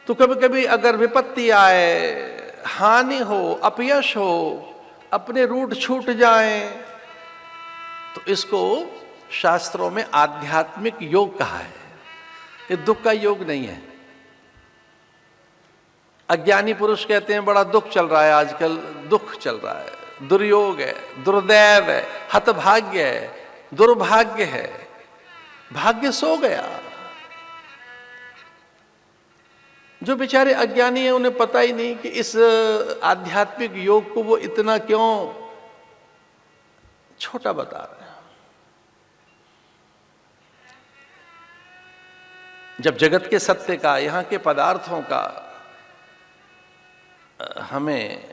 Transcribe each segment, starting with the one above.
तो कभी कभी अगर विपत्ति आए, हानि हो, अपयश हो, अपने रूट छूट जाए, तो इसको शास्त्रों में आध्यात्मिक योग कहा है। ये दुख का योग नहीं है। अज्ञानी पुरुष कहते हैं बड़ा दुख चल रहा है आजकल, दुख चल रहा है, दुर्योग है, दुर्दैव है, हतभाग्य है, दुर्भाग्य है। भाग्य सो गया। जो बेचारे अज्ञानी हैं उन्हें पता ही नहीं कि इस आध्यात्मिक योग को वो इतना क्यों छोटा बता रहे हैं। जब जगत के सत्य का, यहां के पदार्थों का हमें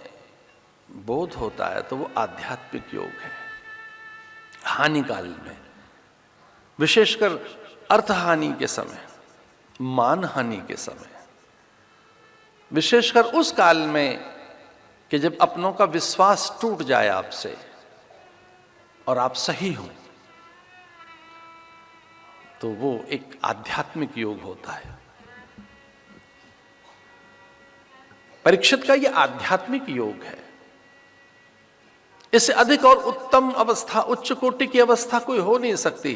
बोध होता है तो वो आध्यात्मिक योग है। हानि काल में, विशेषकर अर्थ हानि के समय, मान हानि के समय, विशेषकर उस काल में कि जब अपनों का विश्वास टूट जाए आपसे और आप सही हो, तो वो एक आध्यात्मिक योग होता है। परीक्षित का ये आध्यात्मिक योग है। इससे अधिक और उत्तम अवस्था, उच्च कोटि की अवस्था कोई हो नहीं सकती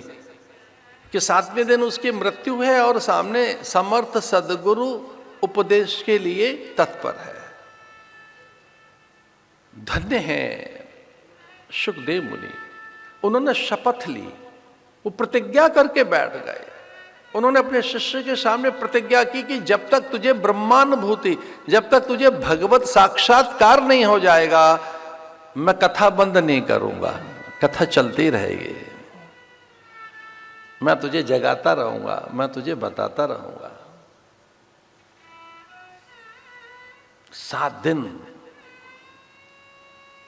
कि 7वें दिन उसकी मृत्यु है और सामने समर्थ सद्गुरु उपदेश के लिए तत्पर है। धन्य है सुखदेव मुनि, उन्होंने शपथ ली, वो प्रतिज्ञा करके बैठ गए। उन्होंने अपने शिष्य के सामने प्रतिज्ञा की कि जब तक तुझे ब्रह्मानुभूति, जब तक तुझे भगवत साक्षात्कार नहीं हो जाएगा, मैं कथा बंद नहीं करूंगा, कथा चलती रहेगी। मैं तुझे जगाता रहूंगा, मैं तुझे बताता रहूंगा। 7 दिन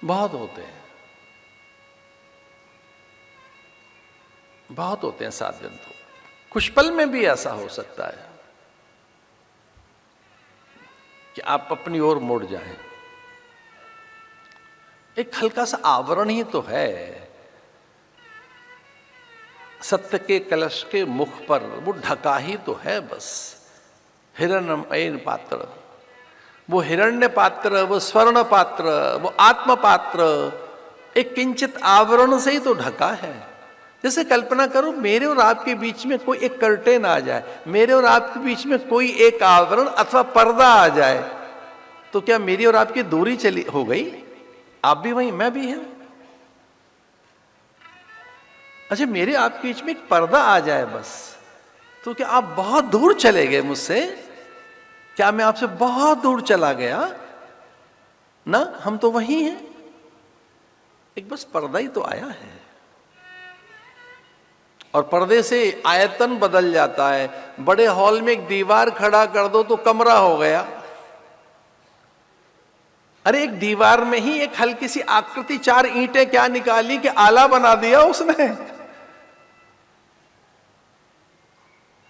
बहुत होते हैं, बहुत होते हैं 7 दिन। तो कुछ पल में भी ऐसा हो सकता है कि आप अपनी ओर मुड़ जाएं। एक हल्का सा आवरण ही तो है सत्य के कलश के मुख पर, वो ढका ही तो है बस। हिरण्मय पात्र, वो हिरण्य पात्र, वो स्वर्ण पात्र, वो आत्म पात्र एक किंचित आवरण से ही तो ढका है। जैसे कल्पना करो मेरे और आपके बीच में कोई एक कर्टेन आ जाए, मेरे और आपके बीच में कोई एक आवरण अथवा पर्दा आ जाए, तो क्या मेरी और आपकी दूरी चली हो गई? आप भी वहीं, मैं भी हूं। अच्छा, मेरे आपके बीच में एक पर्दा आ जाए बस, तो क्या आप बहुत दूर चले गए मुझसे? क्या मैं आपसे बहुत दूर चला गया? ना, हम तो वहीं हैं। एक बस पर्दा ही तो आया है, और पर्दे से आयतन बदल जाता है। बड़े हॉल में एक दीवार खड़ा कर दो तो कमरा हो गया। अरे एक दीवार में ही एक हल्की सी आकृति, 4 ईंटें क्या निकाली कि आला बना दिया उसने।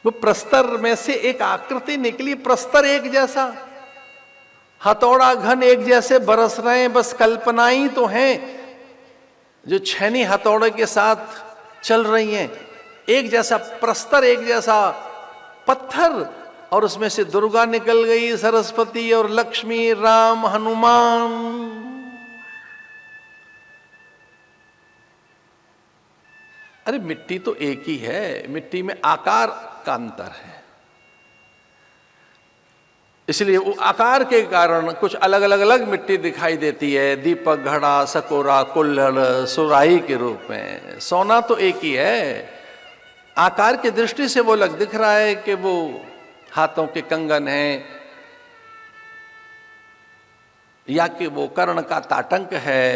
वो प्रस्तर में से एक आकृति निकली, प्रस्तर एक जैसा, हथौड़ा घन एक जैसे बरस रहे हैं। बस कल्पनाएं तो हैं जो छैनी हथौड़े के साथ चल रही हैं। एक जैसा प्रस्तर, एक जैसा पत्थर, और उसमें से दुर्गा निकल गई, सरस्वती और लक्ष्मी, राम, हनुमान। अरे मिट्टी तो एक ही है, मिट्टी में आकार का अंतर है। इसलिए वो आकार के कारण कुछ अलग अलग अलग मिट्टी दिखाई देती है। दीपक, घड़ा, सकोरा, कुल्हड़, सुराही के रूप में। सोना तो एक ही है। आकार की दृष्टि से वो लग दिख रहा है कि वो हाथों के कंगन हैं, या कि वो कर्ण का ताटंक है,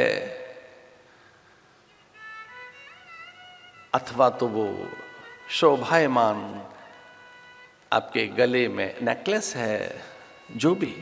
अथवा तो वो शोभायमान आपके गले में नेकलेस है। जो भी